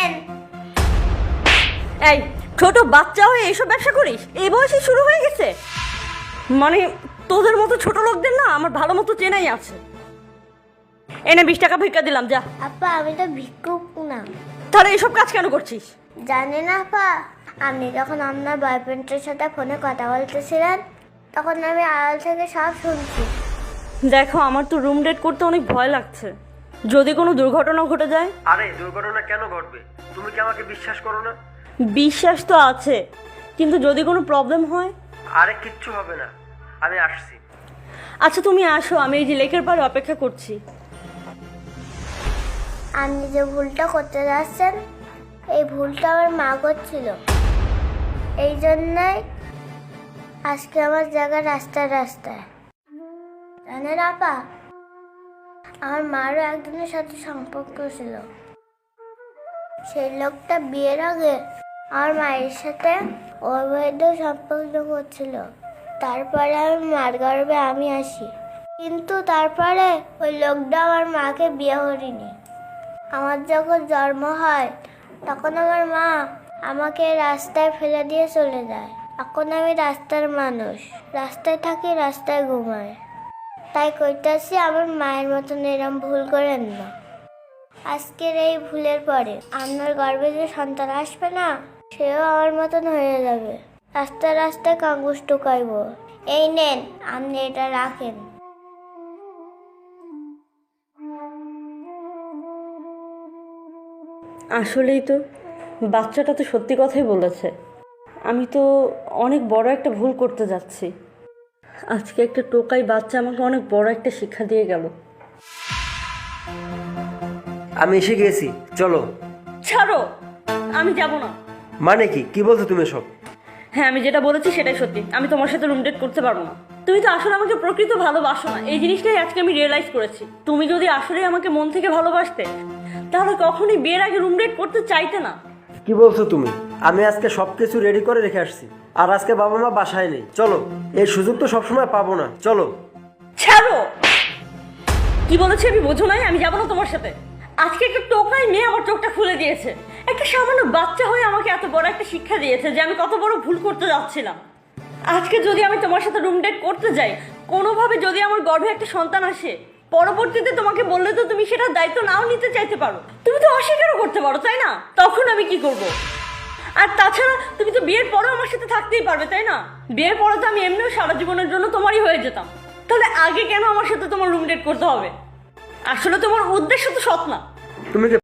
নেন। এই ছোট বাচ্চা হয়ে এইসব ব্যবসা করিস? এই বয়সে শুরু হয়ে গেছে? মানে তোদের মতো ছোট লোকদের না আমার ভালো মতো চেনাই আছে। এনে 20 টাকা ভিক্ষা দিলাম, যা। আপা আমি তো ভিক্ষুক না। তাহলে এইসব কাজ কেন করছিস? জানি না আপা, আপনি যখন আপনার বয়ফ্রেন্ডের সাথে ফোনে কথা বলতেছিলেন তখন আমি আড়াল থেকে সব শুনছি। দেখো, আমার তো রুম ডেট করতে অনেক ভয় লাগছে। যদি কোনো দুর্ঘটনা ঘটে যায়। আরে দুর্ঘটনা কেন ঘটবে? তুমি কি আমাকে বিশ্বাস করো না? বিশ্বাস তো আছে, কিন্তু যদি কোনো প্রবলেম হয়? আরে কিচ্ছু হবে না, আমি আসছি। আচ্ছা তুমি আসো, আমি এই যে লেকের পাড়ে অপেক্ষা করছি। আপনি যে ভুলটা করতে যাচ্ছেন এই ভুলটা আমার মা করছিল, এই জন্যই আজকে আমার জায়গা রাস্তায় রাস্তায়। জানেন আপা, আমার মারও একজনের সাথে সম্পর্ক ছিল। সেই লোকটা বিয়ের আগে আমার মায়ের সাথে অবৈধ সম্পর্ক করছিল। তারপরে আমার মার গর্ভে আমি আসি, কিন্তু তারপরে ওই লোকটা আমার মাকে বিয়ে করিনি। আমার যখন জন্ম হয় তখন আমার মা আমাকে রাস্তায় ফেলে দিয়ে চলে যায়। এখন আমি রাস্তার মানুষ, রাস্তায় থাকি, রাস্তায় ঘুমাই। তাই কইতাছি আমার মায়ের মতন এরম ভুল করেন না। আজকের এই ভুলের পরে আপনার গর্ভে যে সন্তান আসবে না, সেও আমার মতন হয়ে যাবে। রাস্তায় রাস্তায় কাঙ্গুস টুকাইব। এই নেন, আপনি এটা রাখেন। আসলেই তো বাচ্চাটা তো সত্যি কথাই বলেছে। আমি তো অনেক বড় একটা ভুল করতে যাচ্ছি। আজকে একটা টোকাই বাচ্চা আমাকে অনেক বড় একটা শিক্ষা দিয়ে গেল। আমি এসে গেছি, চলো। ছাড়ো, আমি যাব না। মানে কি কি বলছো তুমি সব? হ্যাঁ, আমি যেটা বলেছি সেটাই সত্যি। আমি তোমার সাথে রুম ডেট করতে পারবো না। তুমি তো আসলে আমাকে প্রকৃত ভালোবাসো না, এই জিনিসটাই আজকে আমি রিয়েলাইজ করেছি। তুমি যদি আসলে আমাকে মন থেকে ভালোবাসতে তাহলে কখনোই বিয়ের আগে রুম ডেট করতে চাইতে না। কি বলছো তুমি? আমি আজকে সবকিছু রেডি করে রেখে আসছি, আর আজকে বাবা মা বাসায় নেই। চলো, এই সুযোগ তো সবসময় পাবো না, চলো। ছাড়ো, কি বলেছি আমি বোঝো নাই? আমি যাবো না তোমার সাথে। আজকে একটা টোকাই মেয়ে আমার চোখটা খুলে দিয়েছে। একটা সামান্য বাচ্চা হয়ে আমাকে এত বড় একটা শিক্ষা দিয়েছে যে আমি কত বড় ভুল করতে যাচ্ছিলাম। আজকে যদি আমি তোমার সাথে রুম ডেট করতে যাই, কোনোভাবে যদি আমার গর্ভে একটা সন্তান আসে, পরবর্তীতে তোমাকে বললে তো তুমি সেটার দায়িত্ব নাও নিতে চাইতে পারো। তুমি তো অস্বীকারও করতে পারো, তাই না? তখন আমি কি করব? আর তাছাড়া তুমি তো বিয়ের পরেও আমার সাথে থাকতেই পারবে, তাই না? বিয়ের পরে তো আমি এমনিও সারা জীবনের জন্য তোমারই হয়ে যেতাম। তাহলে আগে কেন আমার সাথে তোমার রুম ডেট করতে হবে? আসলে তোমার উদ্দেশ্য তো সৎ না। তুমি